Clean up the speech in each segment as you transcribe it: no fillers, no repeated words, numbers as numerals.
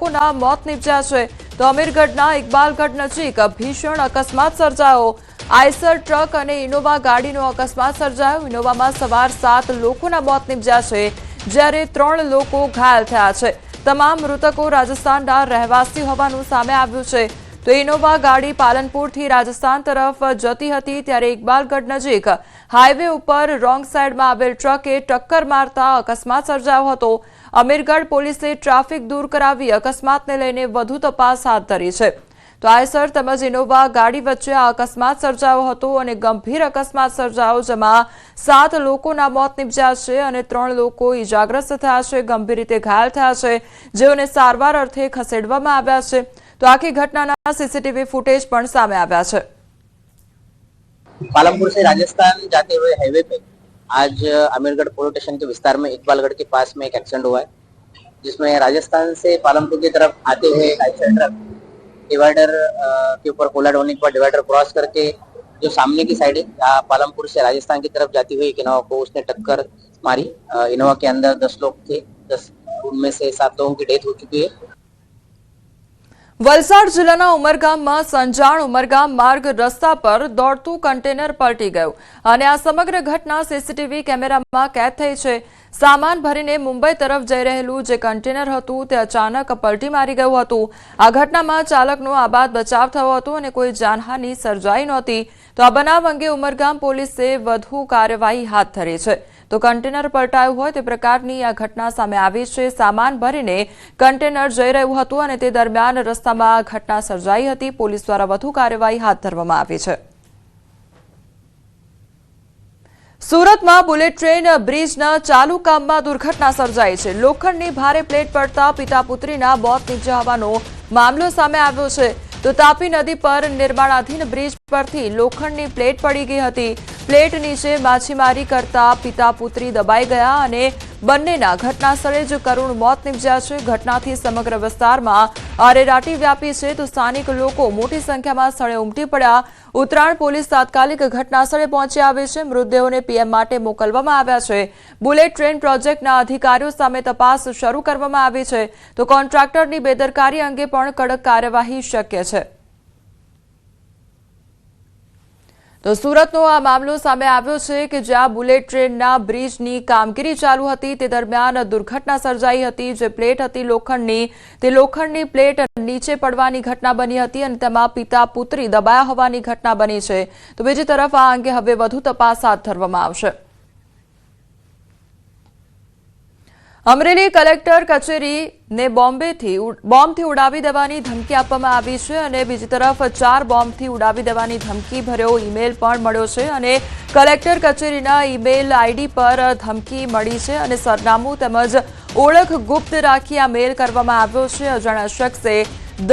લોકોના મોત નીપજ્યા છે તો અમીરગઢના ઇકબાલગઢ નજીક ભીષણ અકસ્માત સર્જાયો। આઈસર ટ્રક અને ઇનોવા ગાડીનો અકસ્માત સર્જાયો। ઇનોવામાં સવાર 7 લોકોના મોત નીપજ્યા છે જ્યારે 3 લોકો ઘાયલ થયા છે। તમામ મૃતકો રાજસ્થાનના રહેવાસી હોવાનું સામે આવ્યું છે। તો ઇનોવા ગાડી પાલનપુરથી રાજસ્થાન તરફ જતી હતી ત્યારે ઇકબાલગઢ નજીક હાઈવે ઉપર રોંગ સાઈડમાં આવેલ ટ્રકે ટક્કર મારતા અકસ્માત સર્જાયો હતો। અમીરગઢ પોલીસે ટ્રાફિક દૂર કરાવી અકસ્માતને લઈને વધુ તપાસ હાથ ધરી છે। તો આઈસર તેમજ ઇનોવા ગાડી વચ્ચે આ અકસ્માત સર્જાયો હતો અને ગંભીર અકસ્માત સર્જાયો જેમાં 7 લોકોના મોત નીપજ્યા છે અને 3 લોકો ઇજાગ્રસ્ત થયા છે, ગંભીર રીતે ઘાયલ થયા છે, જેઓને સારવાર અર્થે ખસેડવામાં આવ્યા છે। तो आखिर घटना सीसीटीवी फुटेज पण सामे आव्या छे। पालमपुर से राजस्थान जाते हुए हाईवे पे आज अमीरगढ़ पुलिस स्टेशन के विस्तार में इकबालगढ़ के पास में एक एक्सीडेंट हुआ है, जिसमें राजस्थान से पालमपुर की तरफ आते हुए एक आईसर ट्रक डिवाइडर के ऊपर कोलाइड होने के बाद डिवाइडर क्रॉस करके जो सामने की साइड है पालमपुर से राजस्थान की तरफ जाती हुई इनोवा को उसने टक्कर मारी। इनोवा के अंदर 10 लोग थे, 10 उनमें से 7 लोगों की डेथ हो चुकी है। वलसाड जिल्लाना उमरगामમાં સંજાણ ઉમરગામ માર્ગ રસ્તા પર દોડતું કન્ટેનર પલટી ગયું અને આ સમગ્ર ઘટના સીસીટીવી કેમેરામાં કેદ થઈ છે। સામાન ભરીને મુંબઈ તરફ જઈ રહેલું જે કન્ટેનર હતું તે અચાનક પલટી મારી ગયું હતું। આ ઘટનામાં ચાલકનો આબાદ બચાવ થયો હતો અને કોઈ જાનહાનિ સર્જાઈ નહોતી। તો આ બનાવ અંગે ઉમરગામ પોલીસે વધુ કાર્યવાહી હાથ ધરી છે। तो कंटेनर पलटाયું હોય તે પ્રકારની આ ઘટના સામે આવી છે। સામાન ભરીને કન્ટેનર જઈ રહ્યું હતું અને તે દરમિયાન રસ્તામાં આ ઘટના સર્જાઈ હતી। પોલીસ દ્વારા વધુ કાર્યવાહી હાથ ધરવામાં આવી છે। સુરતમાં બુલેટ ટ્રેન બ્રિજના ચાલુ કામમાં દુર્ઘટના સર્જાઈ છે। લોખંડની ભારે પ્લેટ પડતા પિતા પુત્રીના મોત નીપજ્યા હોવાનો મામલો સામે આવ્યો છે। તો તાપી નદી પર નિર્માણાધીન બ્રિજ પરથી લોખંડની પ્લેટ પડી ગઈ હતી। પ્લેટ નીચે માછીમારી કરતા પિતા પુત્રી દબાઈ ગયા અને બંનેના ઘટના સ્થળે જ કરુણ મોત નીપજ્યા છે। ઘટનાથી સમગ્ર વિસ્તારમાં અરેરાટી વ્યાપી છે તો સ્થાનિક લોકો મોટી સંખ્યામાં સ્થળે ઉમટી પડ્યા। ઉત્તરાયણ પોલીસ તાત્કાલિક ઘટના સ્થળે પહોંચી આવી છે। મૃતદેહોને પીએમ માટે મોકલવામાં આવ્યા છે। બુલેટ ટ્રેન પ્રોજેક્ટના અધિકારીઓ સામે તપાસ શરૂ કરવામાં આવી છે તો કોન્ટ્રાક્ટરની બેદરકારી અંગે પણ કડક કાર્યવાહી શક્ય છે। તો સુરતનો આ મામલો સામે આવ્યો છે કે જ્યાં બુલેટ ટ્રેનના બ્રિજની કામગીરી ચાલુ હતી તે દરમિયાન દુર્ઘટના સર્જાઈ હતી। જે પ્લેટ હતી લોખંડની તે લોખંડની પ્લેટ નીચે પડવાની ઘટના બની હતી અને તેમાં પિતા પુત્રી દબાયા હોવાની ઘટના બની છે। તો બીજી તરફ આ અંગે હવે વધુ તપાસ હાથ ધરવામાં આવશે। અમરેલી કલેક્ટર કચેરીને બોમ્બથી ઉડાવી દેવાની ધમકી આપવામાં આવી છે અને બીજી તરફ 4 બોમ્બથી ઉડાવી દેવાની ધમકી ભર્યો ઈમેલ પણ મળ્યો છે અને કલેક્ટર કચેરીના ઈમેલ આઈડી પર ધમકી મળી છે અને સરનામું તેમજ ઓળખ ગુપ્ત રાખી આ મેલ કરવામાં આવ્યો છે। અજાણ્યા શખ્સે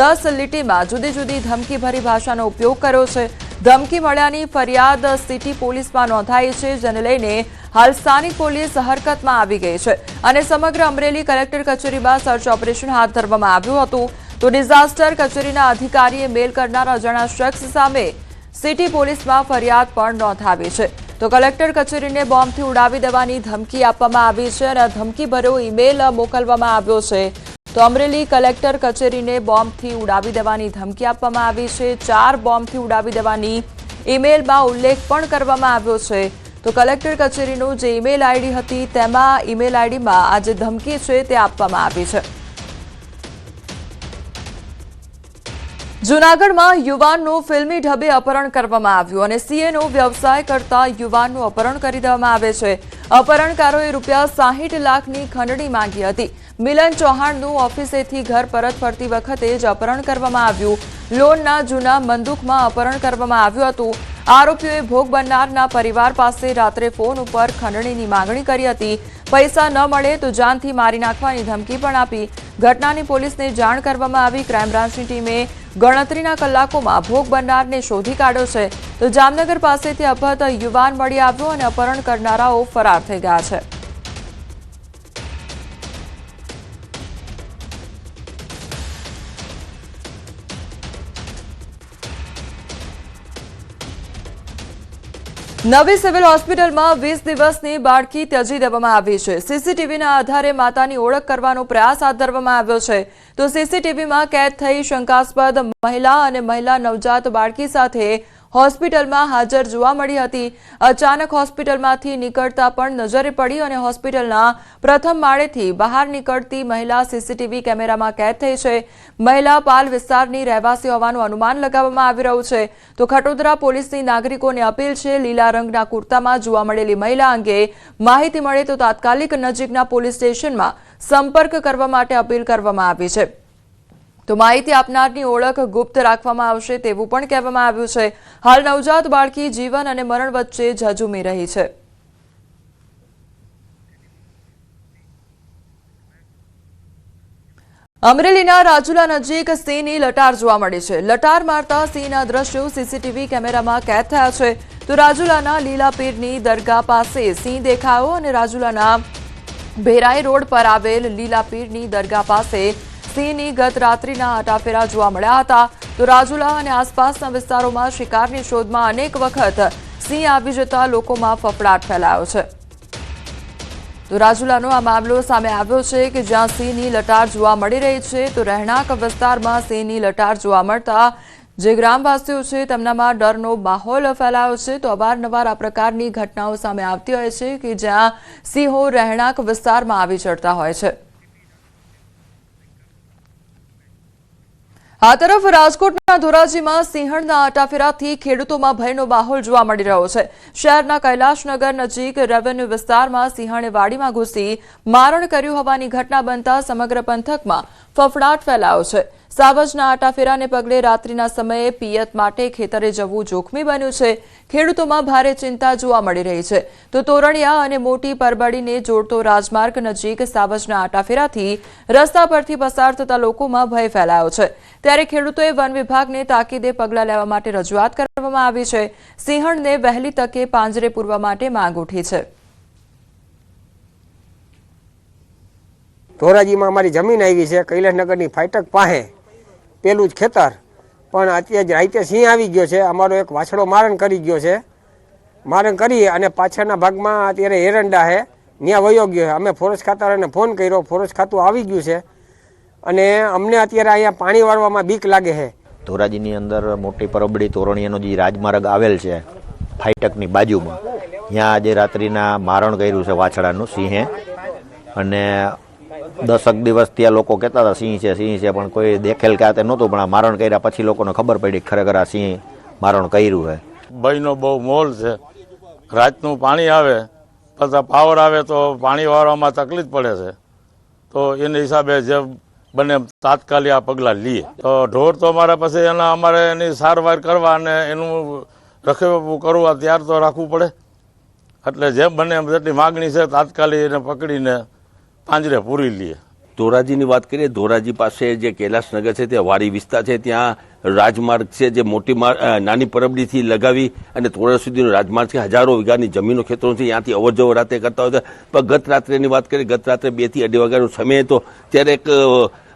10 લીટીમાં જુદી જુદી ધમકીભરી ભાષાનો ઉપયોગ કર્યો છે। ધમકી મળ્યાની ફરિયાદ સિટી પોલીસમાં નોંધાઈ છે, જેને લઈને હાલ સ્થાનિક પોલીસ હરકતમાં આવી ગઈ છે અને સમગ્ર અમરેલી કલેક્ટર કચેરીમાં સર્ચ ઓપરેશન હાથ ધરવામાં આવ્યું હતું। તો ડિઝાસ્ટર કચેરીના અધિકારીએ મેલ કરનાર અજાણ્યા શખ્સ સામે સિટી પોલીસમાં ફરિયાદ પણ નોંધાવી છે। તો કલેક્ટર કચેરીને બોમ્બથી ઉડાવી દેવાની ધમકી આપવામાં આવી છે અને ધમકીભર્યો ઈમેલ મોકલવામાં આવ્યો છે। તો અમરેલી કલેક્ટર કચેરીને બોમ્બથી ઉડાવી દેવાની ધમકી આપવામાં આવી છે। 4 બોમ્બથી ઉડાવી દેવાની ઈમેલમાં ઉલ્લેખ પણ કરવામાં આવ્યો છે। તો કલેક્ટર કચેરીનું જે ઈમેલ આઈડી હતી તેમાં ઈમેલ આઈડીમાં આ જે ધમકી છે તે આપવામાં આવી છે। જૂનાગઢમાં યુવાનનું ફિલ્મી ઢબે અપહરણ કરવામાં આવ્યું અને સીએનો વ્યવસાય કરતા યુવાનનું અપહરણ કરી દેવામાં આવે છે। અપહરણકારોએ ₹60 લાખની ખંડણી માંગી હતી। મિલન ચૌહાણનું ઓફિસેથી ઘર પરત ફરતી વખતે જ અપહરણ કરવામાં આવ્યું। લોનના જૂના બંદૂકમાં અપહરણ કરવામાં આવ્યું હતું। આરોપીઓએ ભોગ બનનારના પરિવાર પાસે રાત્રે ફોન ઉપર ખંડણીની માંગણી કરી હતી। પૈસા ન મળે તો જાનથી મારી નાખવાની ધમકી પણ આપી। ઘટનાની પોલીસને જાણ કરવામાં આવી। ક્રાઇમ બ્રાન્ચની ટીમે ગણતરીના કલાકોમાં ભોગ બનનારને શોધી કાઢ્યો છે। તો જામનગર પાસેથી અપહૃત યુવાન મળી આવ્યો અને અપહરણ કરનારાઓ ફરાર થઈ ગયા છે। નવી સિવિલ હોસ્પિટલમાં 20 દિવસની બાળકી ત્યજી દેવામાં આવી છે। સીસીટીવીના આધારે માતાની ઓળખ કરવાનો પ્રયાસ હાથ ધરવામાં આવ્યો છે। તો સીસીટીવીમાં કેદ થઈ શંકાસ્પદ મહિલા અને મહિલા નવજાત બાળકી સાથે હોસ્પિટલમાં હાજર જોવા મળી હતી। અચાનક હોસ્પિટલમાંથી નીકળતા પણ નજરે પડી અને હોસ્પિટલના પ્રથમ માળેથી બહાર નીકળતી મહિલા સીસીટીવી કેમેરામાં કેદ થઈ છે। મહિલા પાલ વિસ્તારની રહેવાસી હોવાનું અનુમાન લગાવવામાં આવી રહ્યું છે। તો ખટોદરા પોલીસની નાગરિકોને અપીલ છે, લીલા રંગના કુર્તામાં જોવા મળેલી મહિલા અંગે માહિતી મળે તો તાત્કાલિક નજીકના પોલીસ સ્ટેશનમાં સંપર્ક કરવા માટે અપીલ કરવામાં આવી છે। તો માહિતી આપનારની ઓળખ ગુપ્ત રાખવામાં આવશે તેવું પણ કહેવામાં આવ્યું છે। હાલ નવજાત બાળકી જીવન અને મરણ વચ્ચે ઝઝૂમી રહી છે। અમરેલીના રાજુલા નજીક સિંહની લટાર જોવા મળી છે। લટાર મારતા સિંહના દ્રશ્યો સીસીટીવી કેમેરામાં કેદ થયા છે। તો રાજુલાના લીલાપીરની દરગાહ પાસે સિંહ દેખાયો અને રાજુલાના ભેરાઈ રોડ પર આવેલ લીલાપીરની દરગાહ પાસે સિંહની ગત રાત્રિના આટાફેરા જોવા મળ્યા હતા। તો રાજુલા અને આસપાસના વિસ્તારોમાં શિકારની શોધમાં અનેક વખત સિંહ આવી જતા લોકોમાં ફફડાટ ફેલાયો છે। તો રાજુલાનો આ મામલો સામે આવ્યો છે કે જ્યાં સિંહની લટાર જોવા મળી રહી છે। તો રહેણાંક વિસ્તારમાં સિંહની લટાર જોવા મળતા જે ગ્રામવાસીઓ છે તેમનામાં ડરનો માહોલ ફેલાયો છે। તો અવારનવાર આ પ્રકારની ઘટનાઓ સામે આવતી હોય છે કે જ્યાં સિંહો રહેણાંક વિસ્તારમાં આવી ચડતા હોય છે। આ તરફ રાજકોટના ધોરાજીમાં સિંહણના આટાફેરાથી ખેડૂતોમાં ભયનો માહોલ જોવા મળી રહ્યો છે। શહેરના કૈલાશનગર નજીક રેવન્યુ વિસ્તારમાં સિંહણે વાડીમાં ઘૂસી મારણ કર્યું હોવાની ઘટના બનતા સમગ્ર પંથકમાં ફફડાટ ફેલાયો છે। સાવજના આટાફેરાને પગલે રાત્રિના સમયે પિયત માટે ખેતરે જવું જોખમી બન્યું છે। ખેડૂતોમાં ભારે ચિંતા જોવા મળી રહી છે। તો તોરણિયા અને મોટી પરબડીને જોડતો રાજમાર્ગ નજીક સાવજના આટાફેરાથી રસ્તા પરથી પસાર થતા લોકોમાં ભય ફેલાયો છે। ત્યારે ખેડૂતોએ વન વિભાગને તાકીદે પગલાં લેવા માટે રજૂઆત કરવામાં આવી છે। સિંહણને વહેલી તકે પાંજરે પૂરવા માટે માંગ ઉઠી છે। ધોરાજીમાં અમારી જમીન આવી છે, કૈલાસનગરની ફાટક પાસે પેલું જ ખેતર, પણ અત્યારે રાતે સિંહ આવી ગયો છે। અમારો એક વાછડો મારણ કરી ગયો છે। મારણ કરી અને પાછળના ભાગમાં અત્યારે એરંડા છે, ત્યાં વયો ગયો છે। અમે ફોરેસ્ટ ખાતાને ફોન કર્યો, ફોરેસ્ટ ખાતું આવી ગયું છે અને અમને અત્યારે અહીંયા પાણી વાળવામાં બીક લાગે છે। ધોરાજીની અંદર મોટી પરબડી તોરણીયાનો જે રાજમાર્ગ આવેલ છે ફાટકની બાજુમાં, ત્યાં આજે રાત્રિના મારણ કર્યું છે વાછડાનું સિંહે। અને 10 દિવસ ત્યાં લોકો કહેતા હતા સિંહ છે, પણ કોઈ દેખેલ કે તે નહોતું, પણ આ મારણ કર્યા પછી લોકોને ખબર પડી ખરેખર આ સિંહ મારણ કર્યું છે। ભયનો બહુ મોલ છે। રાતનું પાણી આવે પછી પાવર આવે તો પાણી વાળવામાં તકલીફ પડે છે। તો એને હિસાબે જે બને તાત્કાલિક આ પગલાં લઈએ। તો ઢોર તો અમારા પછી અમારે એની સારવાર કરવા અને એનું રખેવું કરવા ત્યાર તો રાખવું પડે। એટલે જેમ બને એમ જેટલી માગણી છે તાત્કાલિક એને પકડીને પાંજરે પૂરી લઈએ। ધોરાજીની વાત કરીએ, ધોરાજી પાસે જે કૈલાસનગર છે તે વાડી વિસ્તાર છે, ત્યાં રાજમાર્ગ છે જે મોટી નાની પરબડીથી લગાવી અને તોરલ સુધીનો રાજમાર્ગ છે। હજારો વીઘાની જમીનો ખેતરો છે, ત્યાંથી અવર જવર રાતે કરતા હોય છે। પણ ગત રાત્રેની વાત કરીએ, ગત રાત્રે 2 થી 2.5 વાગ્યાનો સમય હતો, ત્યારે એક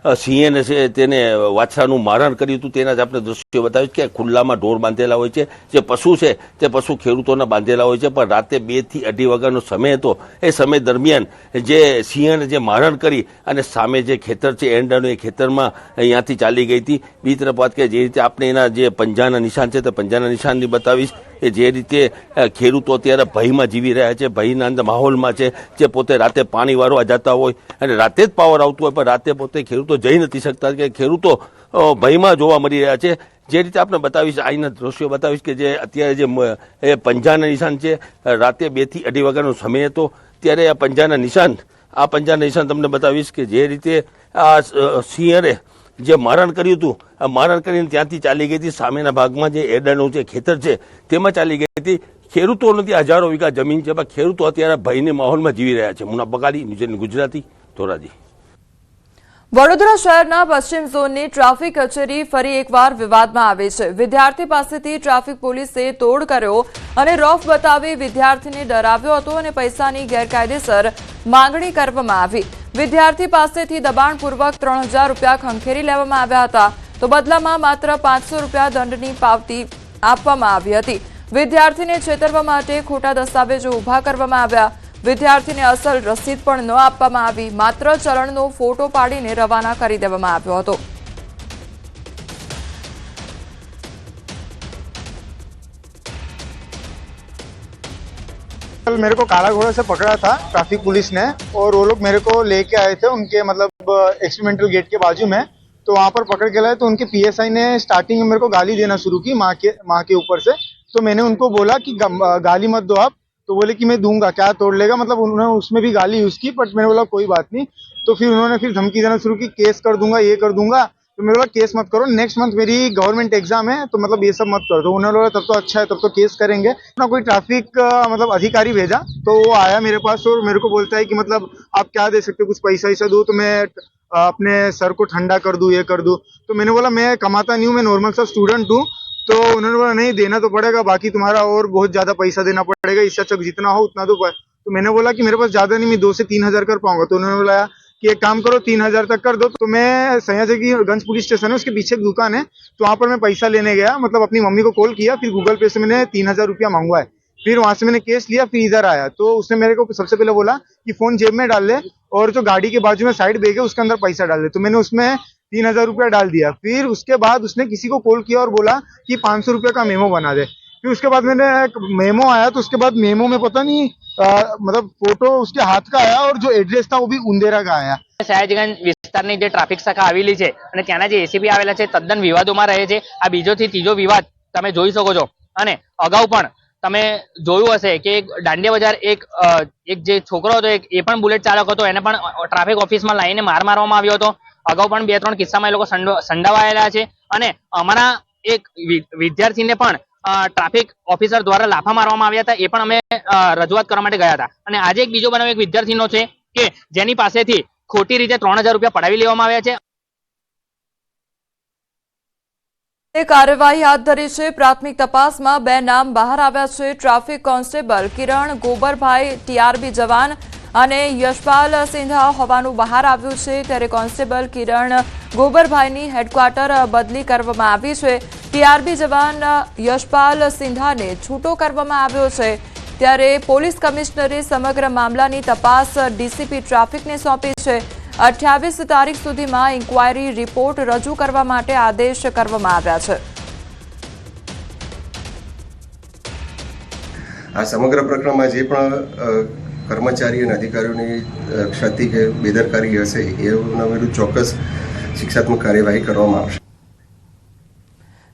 સિંહને છે તેને વાછરાનું મારણ કર્યું હતું। તેના જ આપણે દ્રશ્યો બતાવ્યું કે ખુલ્લામાં ઢોર બાંધેલા હોય છે, જે પશુ છે તે પશુ ખેડૂતોના બાંધેલા હોય છે। પણ રાતે 2 થી 2.5 વાગ્યાનો સમય હતો, એ સમય દરમિયાન જે સિંહને જે મારણ કરી અને સામે જે ખેતર છે એરંડાનું, એ ખેતરમાં અહીંયાથી ચાલી ગઈ હતી। બીજી તરફ વાત કરીએ, જે રીતે આપણે એના જે પંજાના નિશાન છે તે પંજાના નિશાનની બતાવીશ કે જે રીતે ખેડૂતો અત્યારે ભયમાં જીવી રહ્યા છે, ભયના અંદર માહોલમાં છે, જે પોતે રાતે પાણી વાળવા જતા હોય અને રાતે જ પાવર આવતું હોય, પણ રાતે પોતે ખેડૂતો જઈ નથી શકતા, કે ખેડૂતો ભયમાં જોવા મળી રહ્યા છે। જે રીતે આપણે બતાવીશ, અહીંના દ્રશ્યો બતાવીશ કે જે અત્યારે જે પંજાના નિશાન છે, રાતે 2 થી 2.5 વાગ્યાનો સમય હતો, ત્યારે આ પંજાના નિશાન તમને બતાવીશ કે જે રીતે આ સિંહે જે મારણ કર્યું હતું, આ મારણ કરીને ત્યાંથી ચાલી ગઈ હતી સામેના ભાગમાં જે એરંડાનું જે ખેતર છે તેમાં ચાલી ગઈ હતી। ખેડૂતો નથી, હજારો વીઘા જમીન છે, પણ ખેડૂતો અત્યારે ભયની માહોલમાં જીવી રહ્યા છે। મુના બગાડી, ન્યૂઝ ગુજરાતી, ધોરાજી। વડોદરા શહેરના પશ્ચિમ ઝોનની ટ્રાફિક કચેરી ફરી એકવાર વિવાદમાં આવી છે। વિદ્યાર્થી પાસેથી ટ્રાફિક પોલીસે તોડ કર્યો અને રોફ બતાવી વિદ્યાર્થીને ડરાવ્યો હતો અને પૈસાની ગેરકાયદેસર માંગણી કરવામાં આવી। વિદ્યાર્થી પાસેથી દબાણપૂર્વક 3000 રૂપિયા ખંખેરી લેવામાં આવ્યા હતા, તો બદલામાં માત્ર 500 રૂપિયા દંડની પાવતી આપવામાં આવી હતી। વિદ્યાર્થીને છેતરવા માટે ખોટા દસ્તાવેજો ઉભા કરવામાં આવ્યા। વિદ્યાર્થીને અસલ રસીદ પણ ન આપવામાં આવી, માત્ર ચલણનો ફોટો પાડીને રવાના કરી દેવામાં આવ્યો હતો। कल मेरे को काला घोड़ा से पकड़ा था ट्रैफिक पुलिस ने, और वो लोग मेरे को लेके आए थे उनके मतलब एक्सपेरिमेंटल गेट के बाजू में। तो वहाँ पर पकड़ के लाए तो उनके पीएसआई ने स्टार्टिंग में मेरे को गाली देना शुरू की माँ के ऊपर से। तो मैंने उनको बोला कि गाली मत दो आप, तो बोले कि मैं दूंगा, क्या तोड़ लेगा, मतलब उन्होंने उसमें भी गाली यूज की। बट मैंने बोला कोई बात नहीं। तो फिर उन्होंने फिर धमकी देना शुरू की, केस कर दूंगा, ये कर दूंगा। तो मैंने बोला केस मत करो, नेक्स्ट मंथ मेरी गवर्नमेंट एग्जाम है, तो मतलब ये सब मत करो। तो उन्होंने बोला तब तो अच्छा है, तब तो केस करेंगे। अपना कोई ट्रैफिक मतलब अधिकारी भेजा, तो वो आया मेरे पास और मेरे को बोलता है कि मतलब आप क्या दे सकते हो, कुछ पैसा ऐसा दो तो मैं अपने सर को ठंडा कर दूं, ये कर दूं। तो मैंने बोला मैं कमाता नहीं हूँ, मैं नॉर्मल सा स्टूडेंट हूँ। तो उन्होंने बोला नहीं, देना तो पड़ेगा, बाकी तुम्हारा और बहुत ज्यादा पैसा देना पड़ेगा, इससे अच्छा जितना हो उतना दो। तो मैंने बोला कि मेरे पास ज्यादा नहीं, मैं 2 से 3 हजार कर पाऊंगा। तो उन्होंने बोला कि एक काम करो 3 हजार तक कर दो। तो मैं सयाजी की गंज पुलिस स्टेशन है, उसके पीछे एक दुकान है, तो वहाँ पर मैं पैसा लेने गया, मतलब अपनी मम्मी को कॉल किया, फिर गूगल पे से मैंने 3,000 रुपया मंगवाए। फिर वहां से मैंने केस लिया, फिर इधर आया तो उसने मेरे को सबसे पहले बोला कि फोन जेब में डाल ले और जो गाड़ी के बाजू में साइड बैग है उसके अंदर पैसा डाल दे। तो मैंने उसमें 3,000 रुपया डाल दिया। फिर उसके बाद उसने किसी को कॉल किया और बोला कि 500 रुपये का मेमो बना दे। फिर उसके बाद मैंने एक मेमो आया, तो उसके बाद मेमो में पता नहीं मतलब फोटो उसके हाथ का आया और जो एड्रेस था वो भी उंदेरा का आया। સયાજીગંજ વિસ્તારની જે ટ્રાફિક શાખા આવેલી છે અને ત્યાંના જે એસીપી આવેલા છે તદ્દન વિવાદોમાં રહે છે। આ બીજોથી ત્રીજો વિવાદ તમે જોઈ શકો છો। અને અગાઉ પણ તમે જોયું હશે કે એક દાંડિયા બજાર એક જે છોકરો હતો એ પણ બુલેટ ચાલક હતો, એને પણ ટ્રાફિક ઓફિસમાં લાવીને માર મારવામાં આવ્યો હતો। અગાઉ પણ 2-3 કિસ્સામાં એ લોકો સંડાવાયેલા છે। અને અમારા એક વિદ્યાર્થીને પણ ટ્રાફિક ઓફિસર દ્વારા લાફા મારવામાં આવ્યા હતા, એ પણ અમે રજૂઆત કરવા માટે ગયા હતા। અને આજે એક બીજો બનાવ એક વિદ્યાર્થીનો છે કે જેની પાસેથી ખોટી રીતે 3,000 રૂપિયા પડાવી લેવામાં આવ્યા છે। કાર્યવાહી હાથ ધરી છે। પ્રાથમિક તપાસમાં 2 નામ બહાર આવ્યા છે। ટ્રાફિક કોન્સ્ટેબલ કિરણ ગોબરભાઈ ટીઆરબી જવાન અને યશપાલ સિંધા હોવાનું બહાર આવ્યું છે। ત્યારે કોન્સ્ટેબલ કિરણ ગોબરભાઈની હેડક્વાર્ટર બદલી કરવામાં આવી છે। ટીઆરબી જવાન યશપાલ સિંધાને છૂટો કરવામાં આવ્યો છે। ત્યારે પોલીસ કમિશનરે સમગ્ર મામલાની તપાસ ડીસીપી ટ્રાફિકને સોંપી છે। 28 તારીખ સુધીમાં ઇન્ક્વાયરી રિપોર્ટ રજૂ કરવા માટે આદેશ કરવામાં આવ્યા છે। આ સમગ્ર પ્રકરણમાં જે પણ કર્મચારી અને અધિકારીઓની ક્ષતિ કે બેદરકારી હશે એના વિરુદ્ધ ચોક્કસ શિક્ષાત્મક કાર્યવાહી કરવામાં આવશે।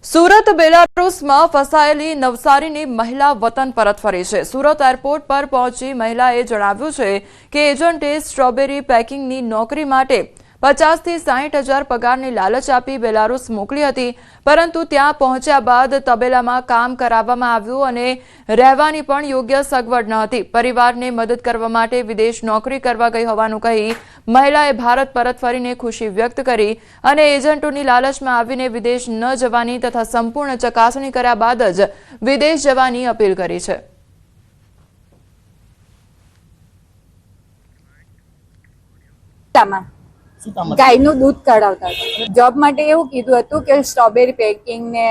સુરત બેલારુસમાં ફસાયેલી નવસારીની મહિલા વતન પરત ફરી છે। સુરત એરપોર્ટ પર પહોંચી મહિલાએ જણાવ્યું છે કે એજન્ટે સ્ટ્રોબેરી પેકિંગની નોકરી માટે 50 થી 60 હજાર પગારની લાલચ આપી બેલારુસ મોકલી હતી, પરંતુ ત્યાં પહોંચ્યા બાદ તબેલામાં કામ કરાવવામાં આવ્યું અને રહેવાની પણ યોગ્ય સગવડ ન હતી। પરિવારને મદદ કરવા માટે વિદેશ નોકરી કરવા ગઈ હોવાનું કહી મહિલાએ ભારત પરત ફરીને ખુશી વ્યક્ત કરી અને એજન્ટોની લાલચમાં આવીને વિદેશ ન જવાની તથા સંપૂર્ણ ચકાસણી કર્યા બાદ જ વિદેશ જવાની અપીલ કરી છે। ગાયનું દૂધ કઢાવતા હતા। જોબ માટે એવું કીધું હતું કે સ્ટ્રોબેરી પેકિંગ ને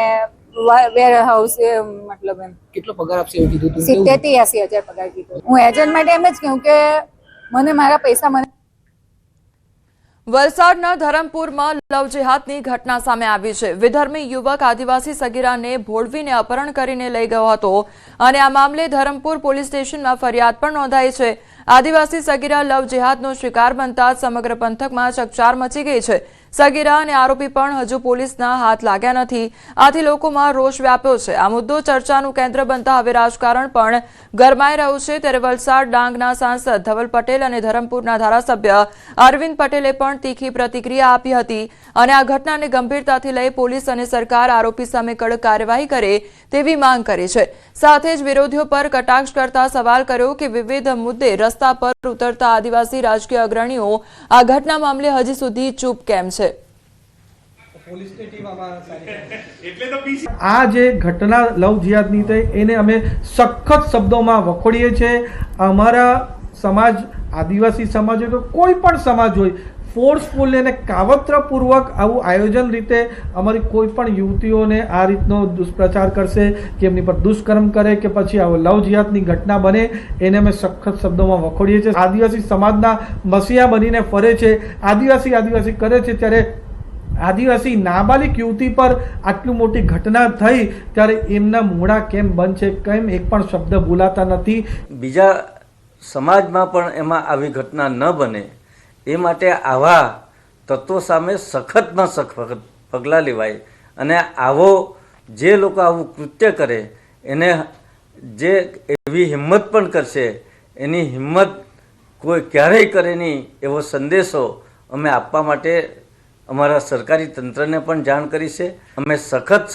વેર હાઉસ મતલબ એમ કેટલો પગાર આપશે એવું કીધું હતું? 70 થી 80 હજાર પગાર કીધું। હું એજન્ટ માટે એમ જ કહ્યું કે મને મારા પૈસા મને। વલસાડના ધરમપુરમાં લવ જેહાદની ઘટના સામે આવી છે। વિધર્મી યુવક આદિવાસી સગીરાને ભોળવીને અપહરણ કરીને લઈ ગયો હતો અને આ મામલે ધરમપુર પોલીસ સ્ટેશનમાં ફરિયાદ પણ નોંધાઈ છે। આદિવાસી સગીરા લવ જેહાદનો શિકાર બનતા સમગ્ર પંથકમાં ચકચાર મચી ગઈ છે। સગીરા અને આરોપી પણ હજુ પોલીસના હાથ લાગ્યા નથી, આથી લોકોમાં રોષ વ્યાપ્યો છે। આ મુદ્દો ચર્ચાનું કેન્દ્ર બનતા હવે રાજકારણ પણ ગરમાઈ રહ્યું છે। ત્યારે વલસાડ ડાંગના સાંસદ ધવલ પટેલ અને ધરમપુરના ધારાસભ્ય અરવિંદ પટેલે પણ તીખી પ્રતિક્રિયા આપી હતી અને આ ઘટનાને ગંભીરતાથી લઈ પોલીસ અને સરકાર આરોપી સામે કડક કાર્યવાહી કરે તેવી માંગ કરી છે। સાથે જ વિરોધીઓ પર કટાક્ષ કરતા સવાલ કર્યો કે વિવિધ મુદ્દે રસ્તા પર ઉતરતા આદિવાસી રાજકીય અગ્રણીઓ આ ઘટના મામલે હજી સુધી ચૂપ કેમ છે। આ જે ઘટના લવ જિહાદની થઈ એને અમે સખત શબ્દોમાં વખોડીએ છીએ। અમારા સમાજ, આદિવાસી સમાજ હોય કે કોઈ પણ સમાજ હોય, ફોર્સફુલ અને કાવત્રપૂર્વક આવું આયોજન રીતે અમારી કોઈ પણ યુવતીઓને આ રીતનો દુષ્પ્રચાર કરશે કે એમની પર દુષ્કર્મ કરે કે પછી આવો લવ જિહાદની ઘટના બને એને અમે સખત શબ્દોમાં વખોડીએ છીએ. આદિવાસી સમાજના મસીહા બનીને ફરે છે, આદિવાસી કરે છે, ત્યારે આદિવાસી નાબાલિક યુવતી પર આટલી મોટી ઘટના થઈ ત્યારે એમના મોઢા કેમ બંધ છે, કેમ એક પણ શબ્દ બોલાતા નથી. બીજા સમાજમાં પણ એમાં આવી ઘટના ન બને એ માટે આવા તત્વો સામે સખતમાં સખત પગલાં લેવાય અને આવો જે લોકો આવું કૃત્ય કરે એને જે એવી હિંમત પણ કરશે એની હિંમત કોઈ ક્યારેય કરે નહીં એવો સંદેશો અમે આપવા માટે અમારા સરકારી તંત્રને પણ જાણ કરી છે. અમે સખત